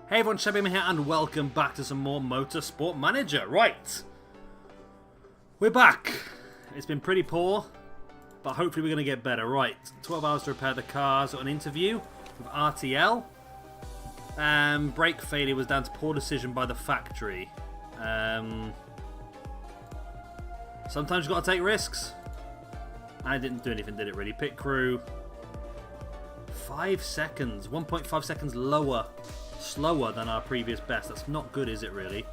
Hey everyone, Shabim here and welcome back to some more Motorsport Manager. Right, we're back. It's been pretty poor, but hopefully we're going to get better. Right, 12 hours to repair the cars. Got an interview with RTL. Brake failure was down to poor decision by the factory. Sometimes you've got to take risks. I didn't do anything, did it really? Pit crew, 5 seconds, 1.5 seconds slower than our previous best. That's not good, is it really?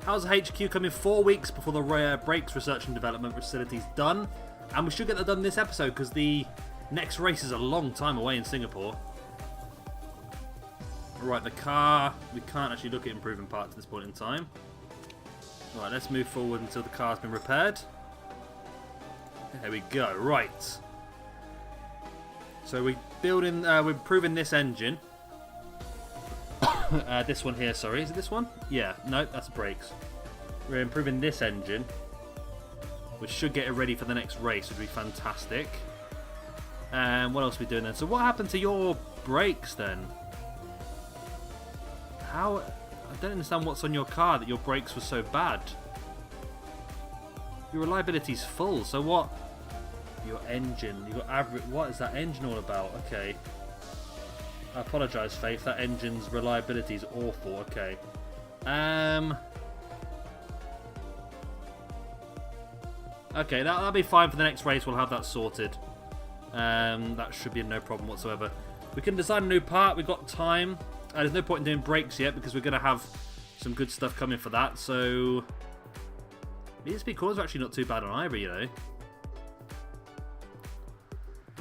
How's HQ coming 4 weeks before the brakes research and development facility's done? And we should get that done this episode because the next race is a long time away in Singapore. Right, the car, we can't actually look at improving parts at this point in time. Right, let's move forward until the car's been repaired. There we go. Right. So we're improving this engine. This one here, sorry. Is it this one? Yeah. No, that's brakes. We're improving this engine, which should get it ready for the next race, which would be fantastic. And what else are we doing then? So what happened to your brakes then? How? I don't understand what's on your car that your brakes were so bad. Your reliability's full, so what? Your engine, you got average. What is that engine all about? Okay. I apologise, Faith. That engine's reliability is awful. Okay. Okay, that'll be fine for the next race. We'll have that sorted. That should be no problem whatsoever. We can design a new part. We've got time. There's no point in doing brakes yet because we're going to have some good stuff coming for that. So, ESP cores are actually not too bad on either, you know.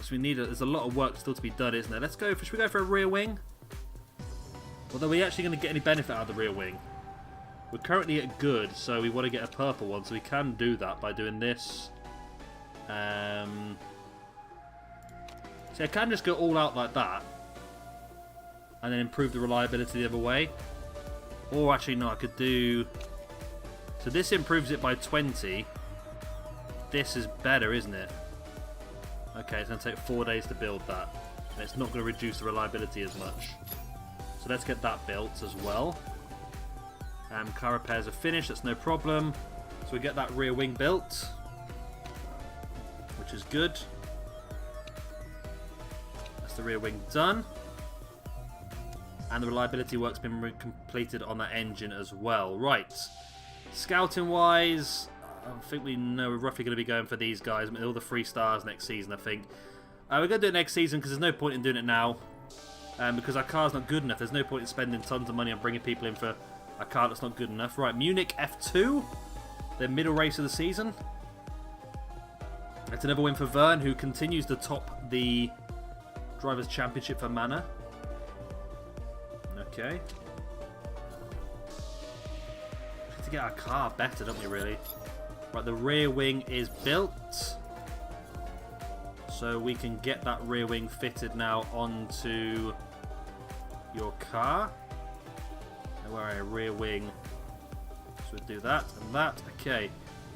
So there's a lot of work still to be done, isn't there? Let's go for, should we go for a rear wing? Although we're actually going to get any benefit out of the rear wing. We're currently at good, so we want to get a purple one, so we can do that by doing this. So I can just go all out like that. And then improve the reliability the other way. Or actually, no, I could do... So this improves it by 20. This is better, isn't it? Okay, it's going to take 4 days to build that. And it's not going to reduce the reliability as much. So let's get that built as well. Car repairs are finished, that's no problem. So we get that rear wing built. Which is good. That's the rear wing done. And the reliability work's been completed on that engine as well. Right. Scouting wise, I think we know we're roughly going to be going for these guys. All the 3 stars next season, I think. We're going to do it next season because there's no point in doing it now. Because our car's not good enough. There's no point in spending tons of money on bringing people in for a car that's not good enough. Right, Munich F2. Their middle race of the season. That's another win for Vern, who continues to top the Drivers' Championship for Manor. Okay. We have to get our car better, don't we, really? Right, the rear wing is built. So we can get that rear wing fitted now onto your car. And we're a rear wing. So we'll do that and that. Okay.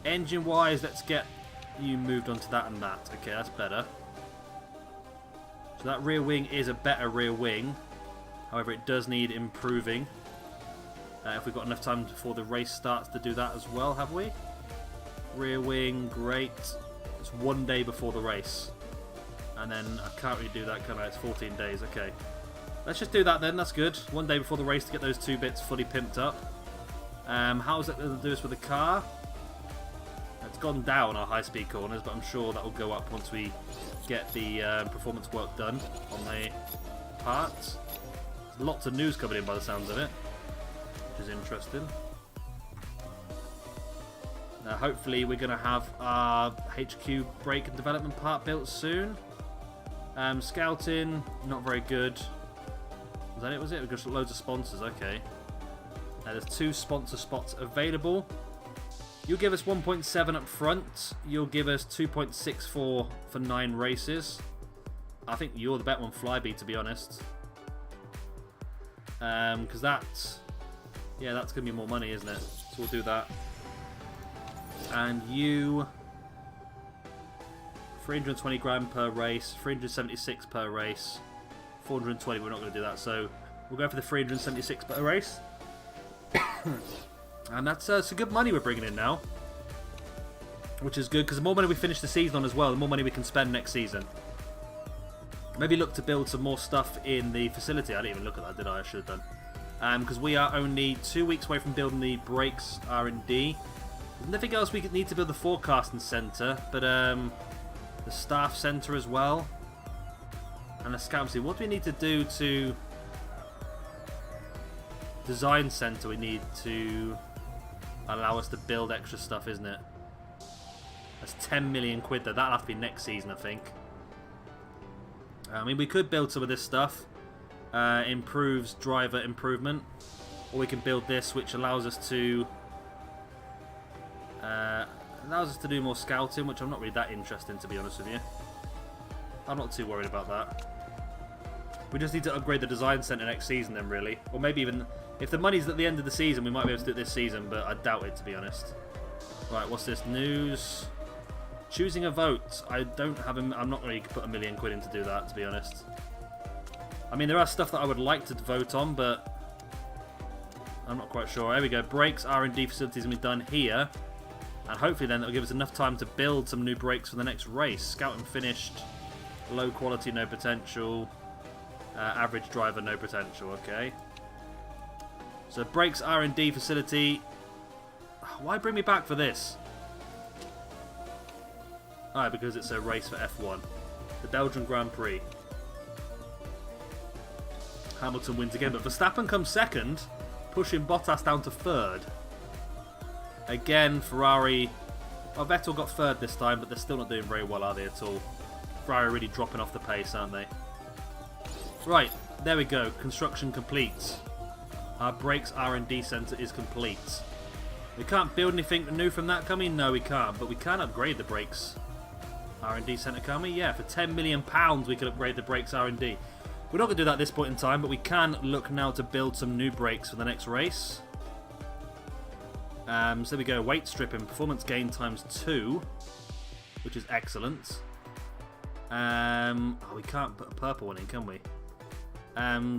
Engine-wise, let's get you moved onto that and that. Okay, that's better. So that rear wing is a better rear wing. However, it does need improving. If we've got enough time before the race starts to do that as well, have we? Rear wing, great. It's 1 day before the race. And then I can't really do that, can I? It's 14 days, okay. Let's just do that then, that's good. 1 day before the race to get those 2 bits fully pimped up. How's that going to do us with the car? It's gone down our high-speed corners, but I'm sure that will go up once we get the performance work done on the parts. There's lots of news coming in by the sounds of it, which is interesting. Hopefully we're going to have our HQ brake and development part built soon. Scouting, not very good. Was that it? Was it? We've got loads of sponsors, okay. There's 2 sponsor spots available. You'll give us 1.7 up front. You'll give us 2.64 for 9 races. I think you're the better one, Flyby, to be honest. Because that's going to be more money, isn't it? So we'll do that. And you 320 grand per race, 376 per race, 420. We're not going to do that. So We'll go for the 376 better race. And that's some good money we're bringing in now. Which is good, because the more money we finish the season on as well, the more money we can spend next season. Maybe look to build some more stuff in the facility. I didn't even look at that, did I? I should have done. Because we are only 2 weeks away from building the brakes R&D. There's nothing else we need to build the forecasting centre, but the staff centre as well. And the scout team. What do we need to do to... Design centre we need to allow us to build extra stuff, isn't it? That's 10 million quid though. That'll have to be next season, I think. I mean, we could build some of this stuff. Improves driver improvement. Or we can build this, which allows us to... do more scouting, which I'm not really that interested in, to be honest with you. I'm not too worried about that. We just need to upgrade the design centre next season then, really. Or maybe even... If the money's at the end of the season, we might be able to do it this season, but I doubt it, to be honest. Right, what's this? News... Choosing a vote. I don't have him. I'm not going to put $1 million quid in to do that, to be honest. I mean, there are stuff that I would like to vote on, but I'm not quite sure. There we go. Brakes R&D facilities will be done here, and hopefully then it'll give us enough time to build some new brakes for the next race. Scouting finished. Low quality, no potential. Average driver, no potential. Okay. So brakes R&D facility. Why bring me back for this? Ah, because it's a race for F1. The Belgian Grand Prix. Hamilton wins again, but Verstappen comes second, pushing Bottas down to third. Again, Ferrari... Well, Vettel got third this time, but they're still not doing very well, are they, at all? Ferrari are really dropping off the pace, aren't they? Right, there we go. Construction complete. Our brakes R&D centre is complete. We can't build anything new from that, can we? No, we can't, but we can upgrade the brakes R&D centre, can we? Yeah, for £10 million we could upgrade the brakes R&D. We're not going to do that at this point in time, but we can look now to build some new brakes for the next race. So there we go, weight stripping, performance gain ×2, which is excellent. Oh, we can't put a purple one in, can we?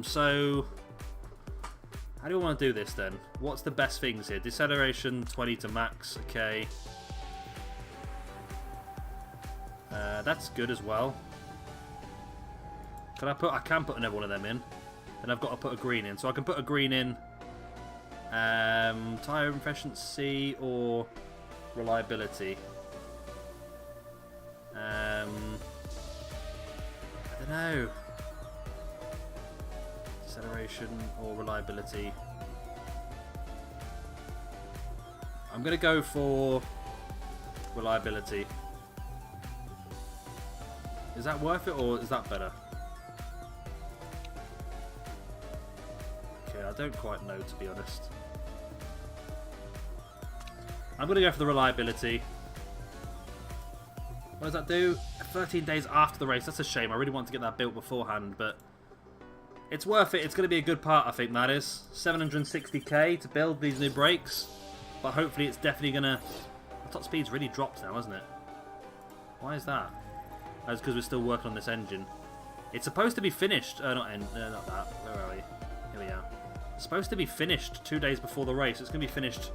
So, how do we want to do this then? What's the best things here? Deceleration 20 to max, okay. That's good as well. Can I can put another one of them in. Then I've got to put a green in. So I can put a green in. Tyre efficiency or reliability. I don't know. Acceleration or reliability. I'm going to go for reliability. Is that worth it, or is that better? Okay, I don't quite know, to be honest. I'm going to go for the reliability. What does that do? 13 days after the race. That's a shame. I really want to get that built beforehand, but it's worth it. It's going to be a good part, I think, that is. 760k to build these new brakes, but hopefully it's definitely going to... The top speed's really dropped now, hasn't it? Why is that? That's because we're still working on this engine. It's supposed to be finished. Not that. Where are we? Here we are. It's supposed to be finished 2 days before the race. It's going to be finished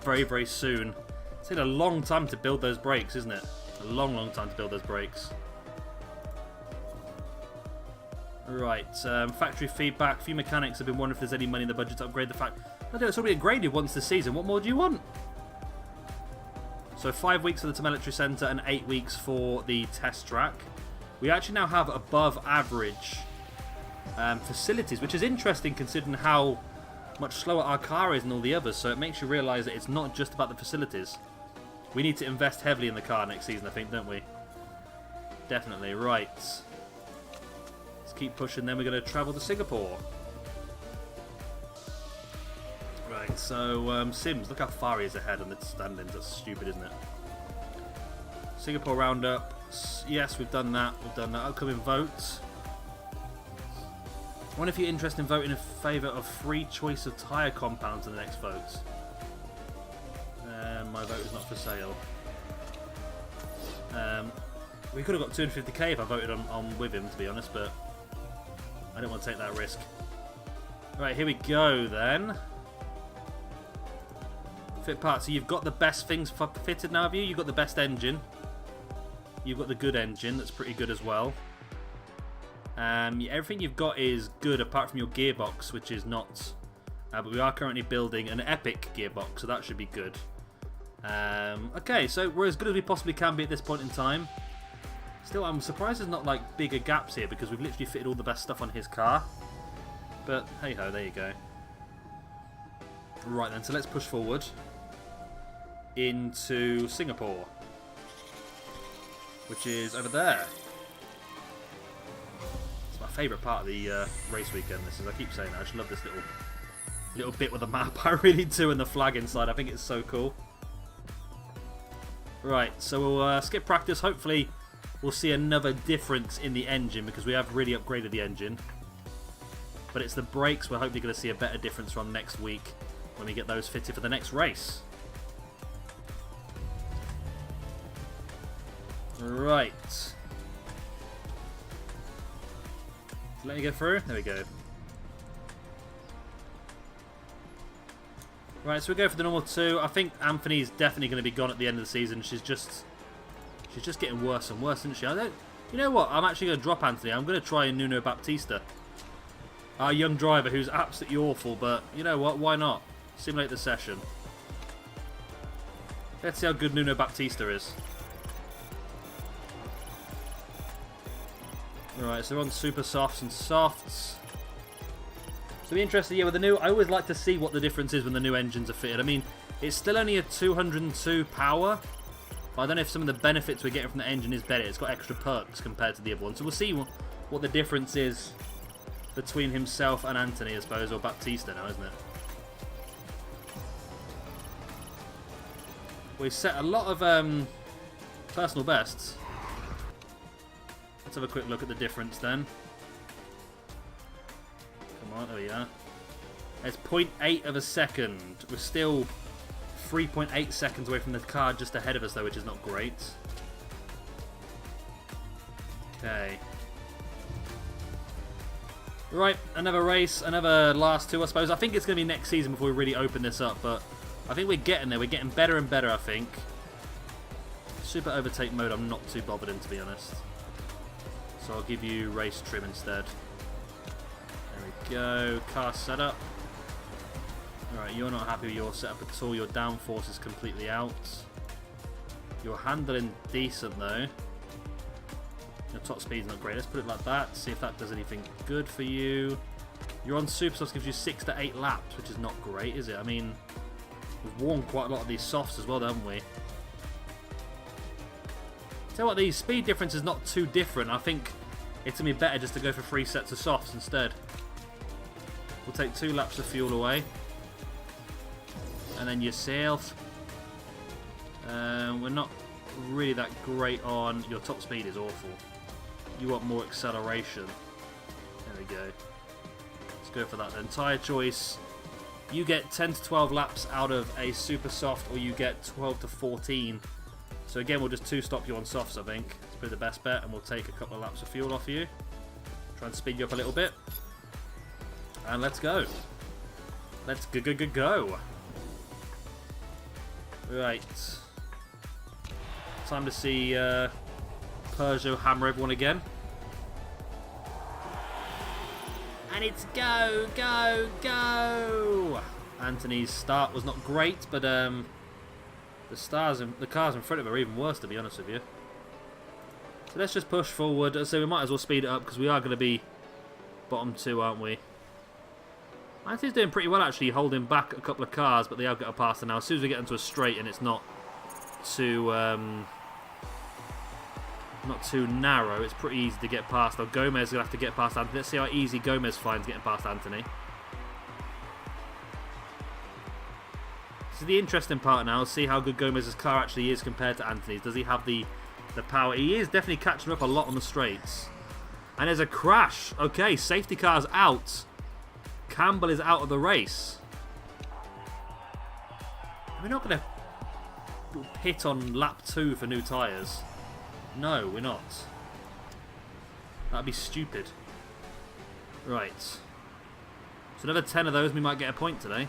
very, very soon. It's taken a long time to build those brakes, isn't it? A long, long time to build those brakes. Right. Factory feedback. A few mechanics have been wondering if there's any money in the budget to upgrade the factory. No, it's already upgraded once this season. What more do you want? So 5 weeks for the telemetry centre and 8 weeks for the test track. We actually now have above average facilities, which is interesting considering how much slower our car is than all the others. So it makes you realise that it's not just about the facilities. We need to invest heavily in the car next season, I think, don't we? Definitely. Right. Let's keep pushing, then we're going to travel to Singapore. Right, so Sims, look how far he is ahead on the standings. That's stupid, isn't it? Singapore Roundup. Yes, we've done that. We've done that. Upcoming votes. I wonder if you're interested in voting in favour of free choice of tyre compounds in the next votes. My vote is not for sale. We could have got 250k if I voted on with him, to be honest, but I didn't want to take that risk. Right, here we go then. Fit parts. So you've got the best things fitted now, have you? You've got the best engine. You've got the good engine. That's pretty good as well. Everything you've got is good apart from your gearbox, which is not. But we are currently building an epic gearbox, so that should be good. Okay, so we're as good as we possibly can be at this point in time. Still, I'm surprised there's not like bigger gaps here because we've literally fitted all the best stuff on his car. But hey ho, there you go. Right then, so let's push forward into Singapore, which is over there. It's my favourite part of the race weekend. This is, I keep saying that. I just love this little bit with the map. I really do, and the flag inside. I think it's so cool. Right, so we'll skip practice. Hopefully, we'll see another difference in the engine because we have really upgraded the engine. But it's the brakes we're hopefully going to see a better difference from next week when we get those fitted for the next race. Right. Let me go through. There we go. Right, so we go for the normal 2. I think Anthony's definitely going to be gone at the end of the season. She's just getting worse and worse, isn't she? You know what? I'm actually going to drop Anthony. I'm going to try Nuno Baptista, our young driver who's absolutely awful. But you know what? Why not? Simulate the session. Let's see how good Nuno Baptista is. Right, so we're on super softs and softs. So be interested, yeah, with the new. I always like to see what the difference is when the new engines are fitted. I mean, it's still only a 202 power, but I don't know if some of the benefits we're getting from the engine is better. It's got extra perks compared to the other one. So we'll see what the difference is between himself and Anthony, I suppose, or Baptista now, isn't it? We've set a lot of personal bests. Let's have a quick look at the difference then. Come on, there we are. It's 0.8 of a second. We're still 3.8 seconds away from the car just ahead of us, though, which is not great. Okay. Right, another race, another last 2, I suppose. I think it's going to be next season before we really open this up, but I think we're getting there. We're getting better and better, I think. Super overtake mode, I'm not too bothered in, to be honest. So I'll give you race trim instead. There we go. Car setup. Alright, you're not happy with your setup at all. Your downforce is completely out. Your handling decent though. Your top speed's not great. Let's put it like that. See if that does anything good for you. You're on super softs, gives you 6 to 8 laps, which is not great, is it? I mean, we've worn quite a lot of these softs as well, haven't we? Tell you what, the speed difference is not too different. I think it's going to be better just to go for 3 sets of softs instead. We'll take 2 laps of fuel away. And then yourself. We're not really that great on... Your top speed is awful. You want more acceleration. There we go. Let's go for that then. Tyre choice. You get 10 to 12 laps out of a super soft, or you get 12 to 14. So again, we'll just 2-stop you on softs, I think. It's probably the best bet, and we'll take a couple of laps of fuel off you. Try and speed you up a little bit. And let's go. Let's go. Right. Time to see Peugeot hammer everyone again. And it's go, go, go! Anthony's start was not great, but the cars in front of him are even worse, to be honest with you. So let's just push forward. So we might as well speed it up because we are going to be bottom 2, aren't we? Anthony's doing pretty well actually, holding back a couple of cars, but they have got to pass them now. As soon as we get into a straight and it's not too narrow, it's pretty easy to get past. Though Gomez is going to have to get past Anthony. Let's see how easy Gomez finds getting past Anthony. This is the interesting part now. See how good Gomez's car actually is compared to Anthony's. Does he have the power? He is definitely catching up a lot on the straights. And there's a crash. Okay, safety car's out. Campbell is out of the race. We're not going to pit on lap 2 for new tyres. No, we're not. That'd be stupid. Right. So another 10 of those, we might get a point today.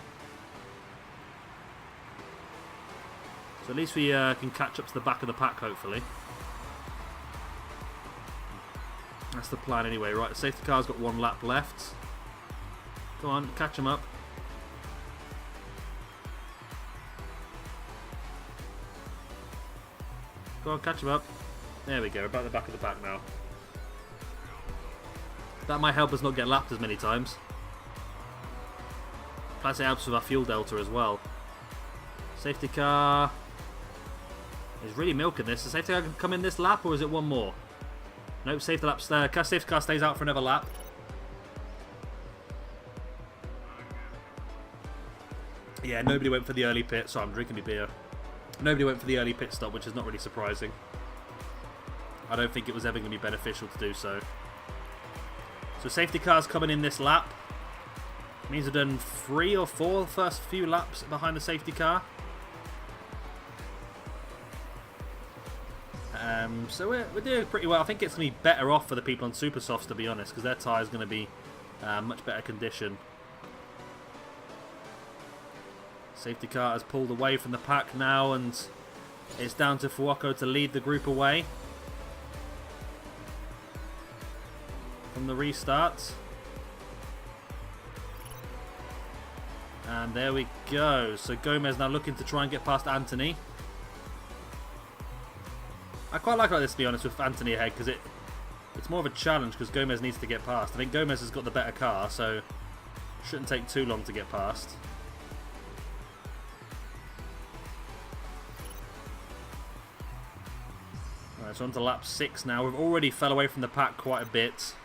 So at least we can catch up to the back of the pack, hopefully. That's the plan anyway. Right, the safety car's got 1 lap left. Come on, catch him up. Go on, catch him up. There we go, about the back of the pack now. That might help us not get lapped as many times. Plus it helps with our fuel delta as well. Safety car is really milking this. The safety car can come in this lap, or is it one more? Nope, safety car stays out for another lap. Yeah, nobody went for the early pit. Sorry, I'm drinking my beer. Nobody went for the early pit stop, which is not really surprising. I don't think it was ever going to be beneficial to do so. So safety car's coming in this lap. Means we've done 3 or 4 the first few laps behind the safety car. So we're doing pretty well. I think it's going to be better off for the people on Super Softs, to be honest, because their tyre's going to be much better condition. Safety car has pulled away from the pack now, and it's down to Fuoco to lead the group away from the restart. And there we go. So Gomez now looking to try and get past Anthony. I quite like this, to be honest, with Anthony ahead, because it's more of a challenge, because Gomez needs to get past. I think Gomez has got the better car, so it shouldn't take too long to get past. Alright, so on to lap 6 now. We've already fell away from the pack quite a bit.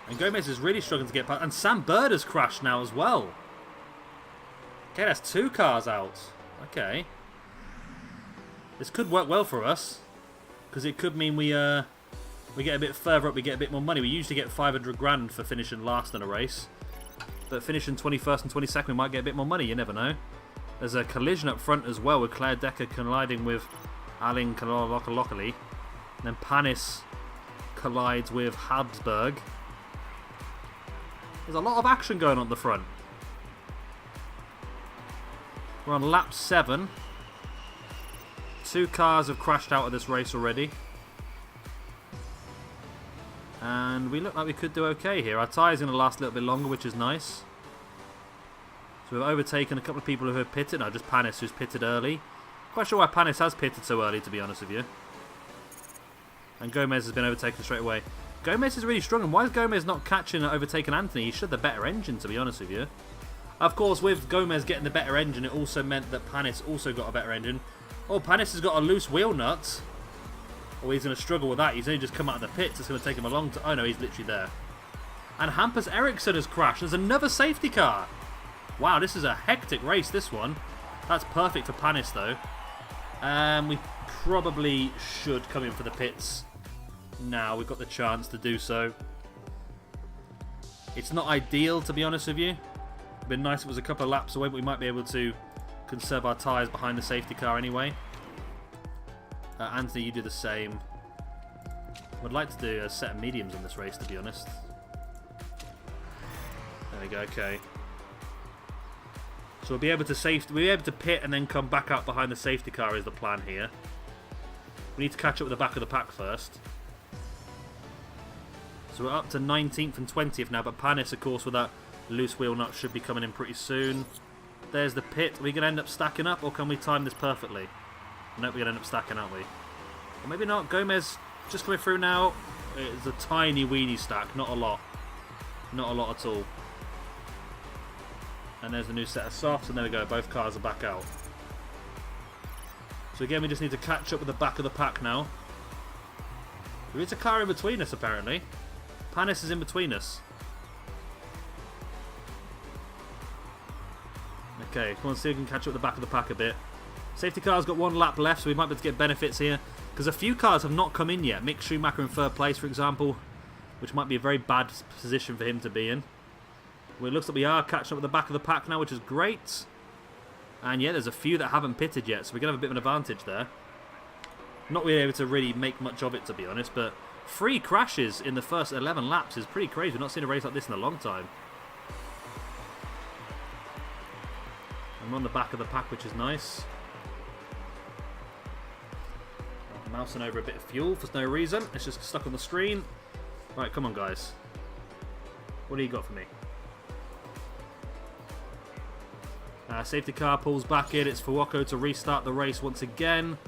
And Gomez is really struggling to get past. And Sam Bird has crashed now as well. Okay, that's 2 cars out. Okay. This could work well for us, because it could mean we get a bit further up, we get a bit more money. We usually get 500 grand for finishing last in a race, but finishing 21st and 22nd, we might get a bit more money. You never know. There's a collision up front as well, with Claire Decker colliding with Alin Kalokali, and then Panis collides with Habsburg. There's a lot of action going on at the front. We're on lap 7. 2 cars have crashed out of this race already. And we look like we could do okay here. Our tyre's going to last a little bit longer, which is nice. So we've overtaken a couple of people who have pitted. No, just Panis, who's pitted early. Quite sure why Panis has pitted so early, to be honest with you. And Gomez has been overtaken straight away. Gomez is really strong. And why is Gomez not catching and overtaking Anthony? He should have the better engine, to be honest with you. Of course, with Gomez getting the better engine, it also meant that Panis also got a better engine. Oh, Panis has got a loose wheel nut. Oh, he's going to struggle with that. He's only just come out of the pits. It's going to take him a long time. Oh, no, he's literally there. And Hampus Eriksson has crashed. There's another safety car. Wow, this is a hectic race, this one. That's perfect for Panis, though. We probably should come in for the pits now. We've got the chance to do so. It's not ideal, to be honest with you. It'd been nice if it was a couple of laps away, but we might be able to conserve our tyres behind the safety car anyway. Anthony, you do the same. I'd like to do a set of mediums in this race, to be honest. There we go, okay. So we'll be able to pit and then come back out behind the safety car is the plan here. We need to catch up with the back of the pack first. So we're up to 19th and 20th now, but Panis, of course, with that loose wheel nut, should be coming in pretty soon. There's the pit. Are we going to end up stacking up, or can we time this perfectly? Nope, we're going to end up stacking, aren't we? Or maybe not. Gomez just coming through now. It's a tiny weedy stack, not a lot. Not a lot at all. And there's the new set of softs, and there we go. Both cars are back out. So again, we just need to catch up with the back of the pack now. There is a car in between us, apparently. Panis is in between us. Okay, come on, see if we can catch up with the back of the pack a bit. Safety car's got 1 lap left, so we might be able to get benefits here. Because a few cars have not come in yet. Mick Schumacher in 3rd place, for example. Which might be a very bad position for him to be in. Well, it looks like we are catching up with the back of the pack now, which is great. And yeah, there's a few that haven't pitted yet, so we're going to have a bit of an advantage there. Not really able to really make much of it, to be honest, but 3 crashes in the first 11 laps is pretty crazy. We've not seen a race like this in a long time. I'm on the back of the pack, which is nice. I'm mousing over a bit of fuel for no reason. It's just stuck on the screen. Right, come on, guys. What do you got for me? Safety car pulls back in. It's for Wako to restart the race once again.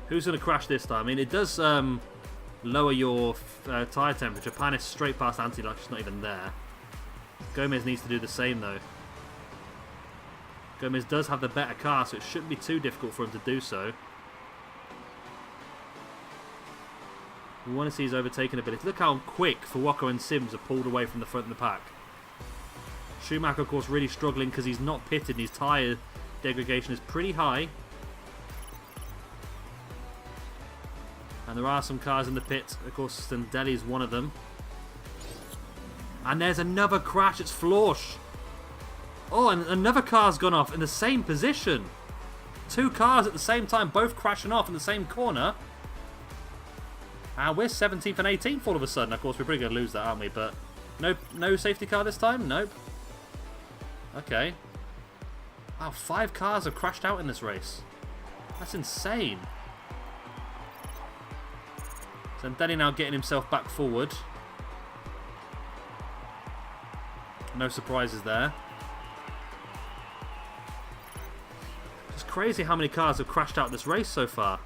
Who's going to crash this time? I mean, it does lower your tyre temperature. Pan is straight past Anthony like she's not even there. Gomez needs to do the same, though. Gomez does have the better car, so it shouldn't be too difficult for him to do so. We want to see his overtaking ability. Look how quick Fuwako and Sims are pulled away from the front of the pack. Schumacher, of course, really struggling because he's not pitted and his tyre degradation is pretty high. And there are some cars in the pit. Of course, Stendelli is one of them. And there's another crash. It's Florsch. Oh, and another car's gone off in the same position. 2 cars at the same time, both crashing off in the same corner. And we're 17th and 18th all of a sudden. Of course, we're probably going to lose that, aren't we? But no safety car this time? Nope. Okay. Wow, 5 cars have crashed out in this race. That's insane. Zendelli now getting himself back forward. No surprises there. It's crazy how many cars have crashed out this race so far.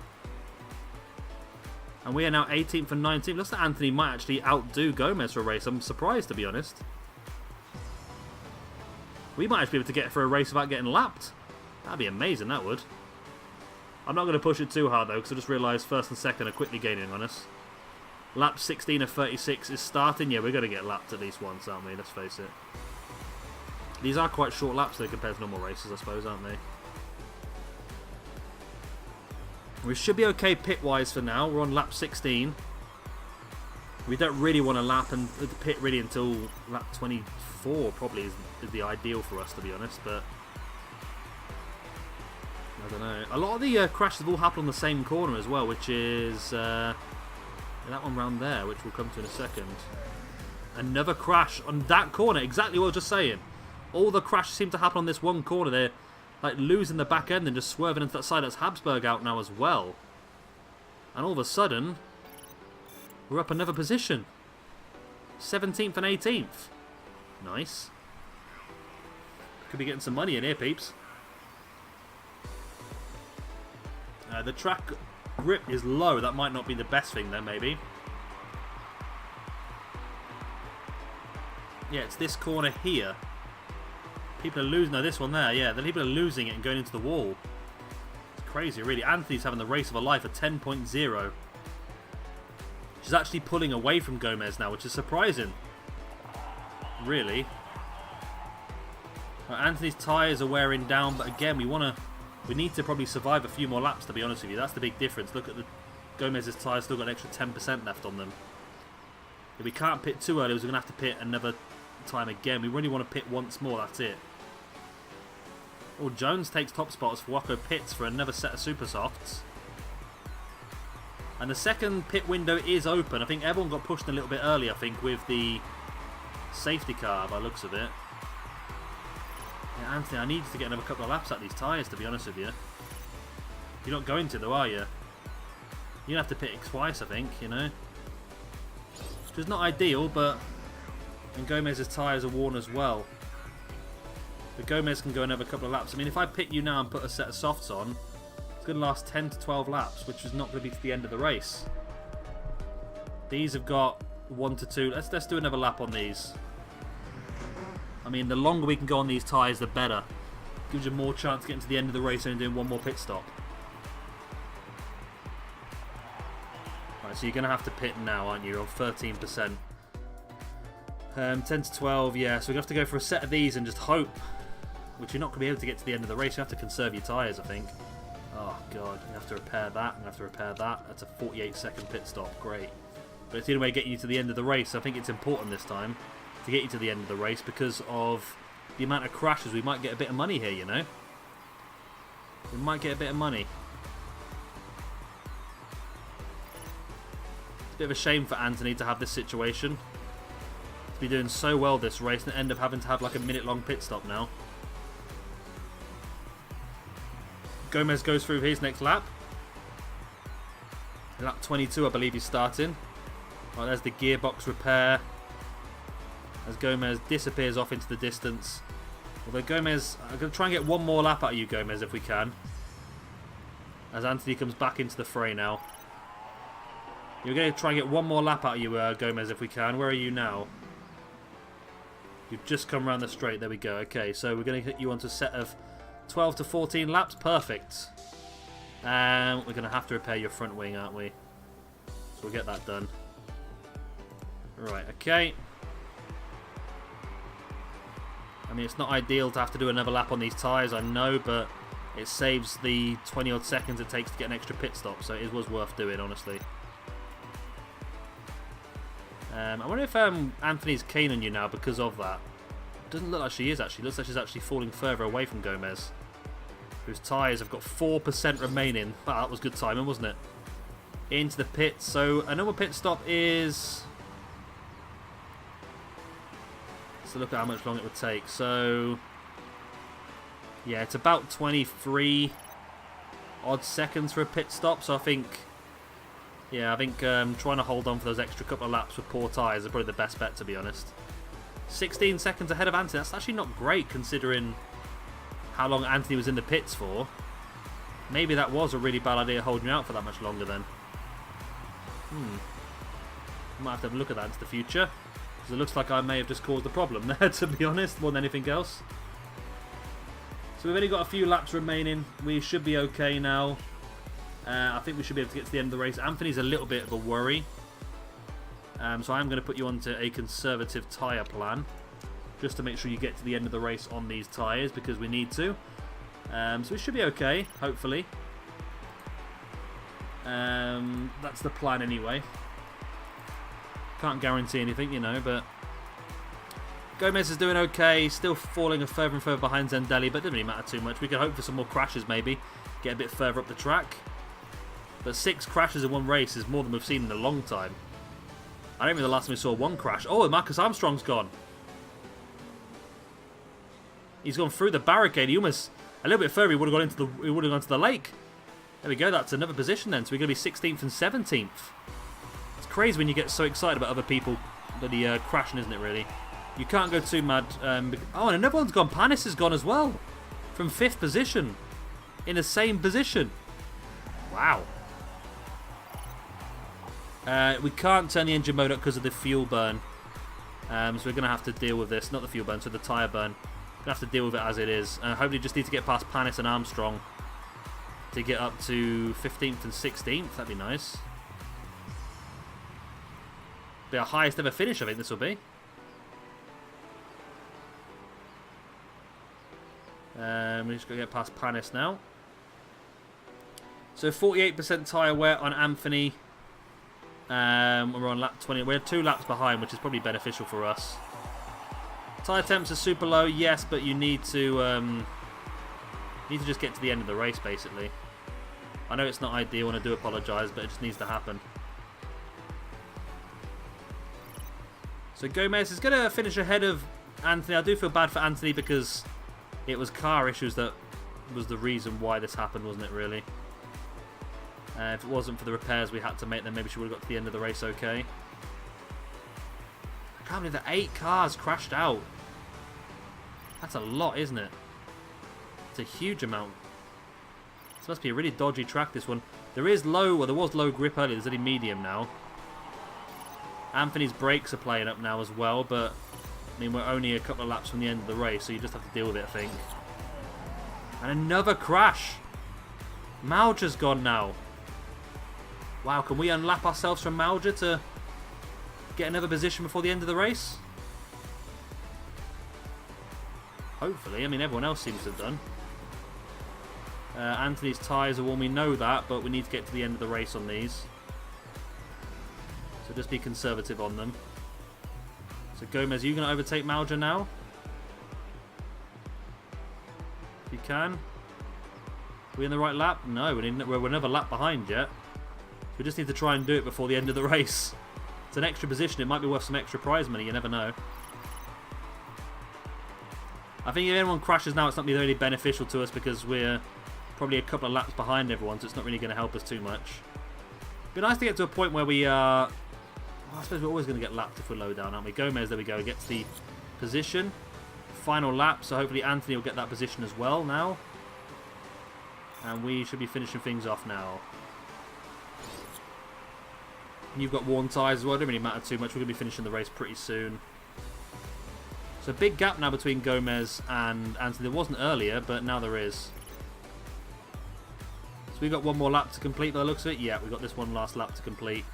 And we are now 18th and 19th. Looks like Anthony might actually outdo Gomez for a race. I'm surprised, to be honest. We might actually be able to get for a race without getting lapped. That'd be amazing, that would. I'm not going to push it too hard, though, because I just realised first and second are quickly gaining on us. Lap 16 of 36 is starting. Yeah, we're going to get lapped at least once, aren't we? Let's face it. These are quite short laps, though, compared to normal races, I suppose, aren't they? We should be okay pit-wise for now. We're on lap 16. We don't really want to lap and pit really until lap 24 probably is the ideal for us, to be honest, but I don't know. A lot of the crashes have all happened on the same corner as well, which is that one round there, which we'll come to in a second. Another crash on that corner, exactly what I was just saying. All the crashes seem to happen on this one corner. They're like losing the back end and just swerving into that side. That's Habsburg out now as well. And all of a sudden, we're up another position. 17th and 18th. Nice. Could be getting some money in here, peeps. The track grip is low. That might not be the best thing then, maybe. Yeah, it's this corner here. People are losing... No, this one there, yeah. The people are losing it and going into the wall. It's crazy, really. Anthony's having the race of a life at 10.0. She's actually pulling away from Gomez now, which is surprising. Really. Well, Anthony's tyres are wearing down, but again, we need to probably survive a few more laps, to be honest with you. That's the big difference. Look at the Gomez's tyres still got an extra 10% left on them. If we can't pit too early, we're going to have to pit another time again. We really want to pit once more, that's it. Oh, Jones takes top spot as Fuwako pits for another set of super softs. And the second pit window is open. I think everyone got pushed a little bit early, I think, with the safety car by the looks of it. Yeah, Anthony, I need you to get another couple of laps at these tyres, to be honest with you. You're not going to, though, are you? You'll have to pit twice, I think, you know. Which is not ideal, but... And Gomez's tyres are worn as well. But Gomez can go another couple of laps. I mean, if I pit you now and put a set of softs on, it's going to last 10 to 12 laps, which is not going to be to the end of the race. These have got 1 to 2. Let's do another lap on these. I mean, the longer we can go on these tyres, the better. Gives you more chance of getting to the end of the race and doing one more pit stop. Right, so you're going to have to pit now, aren't you? You're on 13%. 10 to 12, yeah. So we're going to have to go for a set of these and just hope. Which you're not going to be able to get to the end of the race. You have to conserve your tyres, I think. Oh, God. You have to repair that. You have to repair that. That's a 48-second pit stop. Great. But it's the only way of getting you to the end of the race. I think it's important this time to get you to the end of the race because of the amount of crashes. We might get a bit of money here, you know. We might get a bit of money. Bit of a shame for Anthony to have this situation. To be doing so well this race and end up having to have like a minute-long pit stop now. Gomez goes through his next lap. Lap 22, I believe he's starting. Right, there's the gearbox repair. As Gomez disappears off into the distance. Although Gomez, I'm going to try and get one more lap out of you, Gomez, if we can. As Anthony comes back into the fray now. You're going to try and get one more lap out of you, Gomez, if we can. Where are you now? You've just come around the straight. There we go. Okay, so we're going to hit you onto a set of 12 to 14 laps. Perfect. We're going to have to repair your front wing, aren't we? So we'll get that done. Right, okay. I mean, it's not ideal to have to do another lap on these tyres, I know, but it saves the 20 odd seconds it takes to get an extra pit stop, so it was worth doing, honestly. I wonder if Anthony's keen on you now because of that. Doesn't look like she is, actually. Looks like she's actually falling further away from Gomez, whose tyres have got 4% remaining. Wow, that was good timing, wasn't it? Into the pit. So a normal pit stop is... So look at how much long it would take. So yeah, it's about 23 odd seconds for a pit stop. So I think, yeah, trying to hold on for those extra couple of laps with poor tyres is probably the best bet, to be honest. 16 seconds ahead of Anthony. That's actually not great considering how long Anthony was in the pits for. Maybe that was a really bad idea holding you out for that much longer then. Might have to have a look at that into the future. Because it looks like I may have just caused the problem there, to be honest, more than anything else. So we've only got a few laps remaining. We should be okay now. I think we should be able to get to the end of the race. Anthony's a little bit of a worry. So I'm going to put you onto a conservative tyre plan. Just to make sure you get to the end of the race on these tyres, because we need to. So we should be okay, hopefully. That's the plan anyway. Can't guarantee anything, you know, but Gomez is doing okay. Still falling further and further behind Zendelli, but it doesn't really matter too much. We could hope for some more crashes maybe. Get a bit further up the track. But 6 crashes in one race is more than we've seen in a long time. I don't remember the last time we saw one crash. Oh, Marcus Armstrong's gone. He's gone through the barricade. He almost, a little bit further, he would have gone to the lake. There we go. That's another position then. So we're going to be 16th and 17th. It's crazy when you get so excited about other people bloody crashing, isn't it, really? You can't go too mad. Oh, and another one's gone. Panis has gone as well. From 5th position. In the same position. Wow. We can't turn the engine mode up because of the fuel burn. So we're going to have to deal with this. Not the fuel burn, so the tyre burn. We're going to have to deal with it as it is. Hopefully just need to get past Panis and Armstrong to get up to 15th and 16th. That'd be nice. Be our highest ever finish, I think this will be. We just got to get past Panis now. So 48% tyre wear on Anthony. We're on lap 20. We're 2 laps behind, which is probably beneficial for us. Tyre temps are super low, yes, but you need to just get to the end of the race, basically. I know it's not ideal, and I do apologise, but it just needs to happen. So Gomez is going to finish ahead of Anthony. I do feel bad for Anthony because it was car issues that was the reason why this happened, wasn't it, really? If it wasn't for the repairs we had to make, then maybe she would have got to the end of the race okay. I can't believe that 8 cars crashed out. That's a lot, isn't it? It's a huge amount. This must be a really dodgy track, this one. There is low, well, there was low grip earlier. There's only medium now. Anthony's brakes are playing up now as well, but I mean, we're only a couple of laps from the end of the race, so you just have to deal with it, I think. And another crash. Mauger's gone now. Wow, can we unlap ourselves from Mauger to get another position before the end of the race? Hopefully. I mean, everyone else seems to have done. Anthony's tyres are warm, we know that, but we need to get to the end of the race on these. So just be conservative on them. So Gomez, are you going to overtake Mauger now? If you can. Are we in the right lap? No, we're another lap behind yet. We just need to try and do it before the end of the race. It's an extra position. It might be worth some extra prize money. You never know. I think if anyone crashes now, it's not really beneficial to us because we're probably a couple of laps behind everyone, so it's not really going to help us too much. It'd be nice to get to a point where we are... I suppose we're always going to get lapped if we're low down, aren't we? Gomez, there we go, gets the position. Final lap, so hopefully Anthony will get that position as well now. And we should be finishing things off now. And you've got worn tyres as well, it doesn't really matter too much. We're going to be finishing the race pretty soon. So big gap now between Gomez and Anthony. There wasn't earlier, but now there is. So we've got one more lap to complete by the looks of it. Yeah, we've got this one last lap to complete.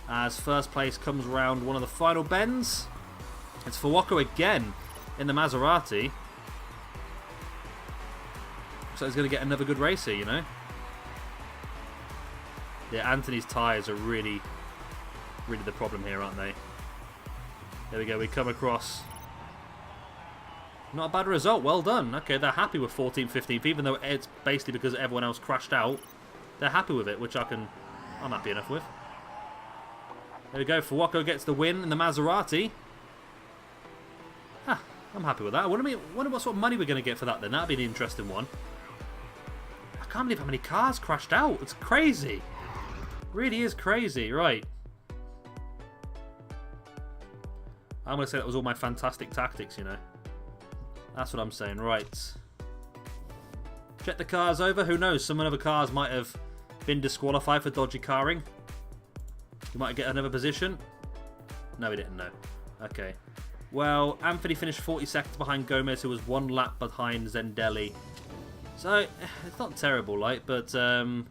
As first place comes around one of the final bends. It's Fuoco again in the Maserati. So he's going to get another good race here, you know. Yeah, Anthony's tyres are really the problem here, aren't they? There we go, we come across. Not a bad result, well done. Okay, they're happy with 14th, 15th, even though it's basically because everyone else crashed out. They're happy with it, which I'm happy enough with. There we go, Fuoco gets the win in the Maserati. I'm happy with that. I wonder what sort of money we're going to get for that then. That'd be an interesting one. I can't believe how many cars crashed out. It's crazy. It really is crazy. Right. I'm going to say that was all my fantastic tactics, you know. That's what I'm saying. Right. Check the cars over. Who knows? Some other cars might have been disqualified for dodgy carring. You might get another position. No, we didn't know. Okay. Well, Anthony finished 40 seconds behind Gomez, who was one lap behind Zendelli. So, it's not terrible, like, but... So,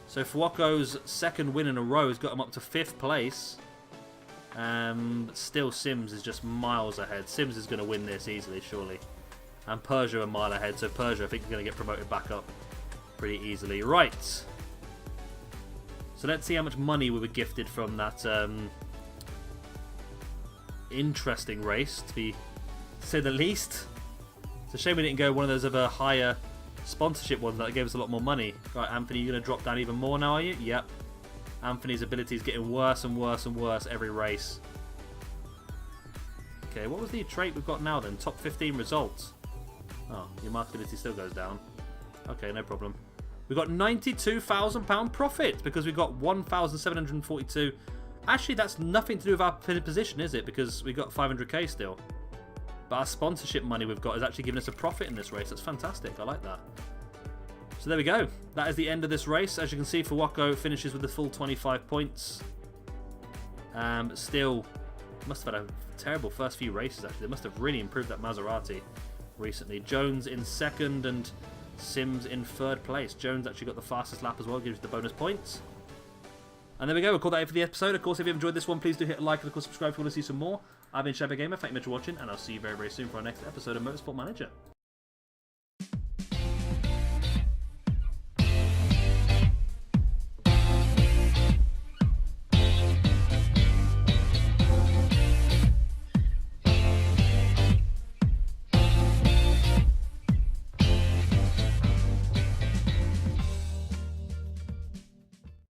Fuoco's second win in a row has got him up to 5th place. Still, Sims is just miles ahead. Sims is going to win this easily, surely. And Peugeot a mile ahead, so Peugeot, I think, is going to get promoted back up pretty easily. Right. So let's see how much money we were gifted from that interesting race, to say the least. It's a shame we didn't go one of those other higher sponsorship ones that gave us a lot more money. Right, Anthony, you're going to drop down even more now, are you? Yep. Anthony's ability is getting worse and worse and worse every race. Okay, what was the trait we've got now then? Top 15 results. Oh, your marketability still goes down. Okay, no problem. We got £92,000 profit because we got 1,742. Actually, that's nothing to do with our position, is it? Because we got 500k still. But our sponsorship money we've got is actually giving us a profit in this race. That's fantastic. I like that. So there we go. That is the end of this race. As you can see, Fuoco finishes with the full 25 points. Still, must have had a terrible first few races, actually. They must have really improved that Maserati recently. Jones in second and Sims in 3rd place. Jones actually got the fastest lap as well, gives you the bonus points. And there we go, we'll call that it for the episode. Of course, if you've enjoyed this one, please do hit a like and of course subscribe if you want to see some more. I've been Shabba Gamer, thank you much for watching, and I'll see you very, very soon for our next episode of Motorsport Manager.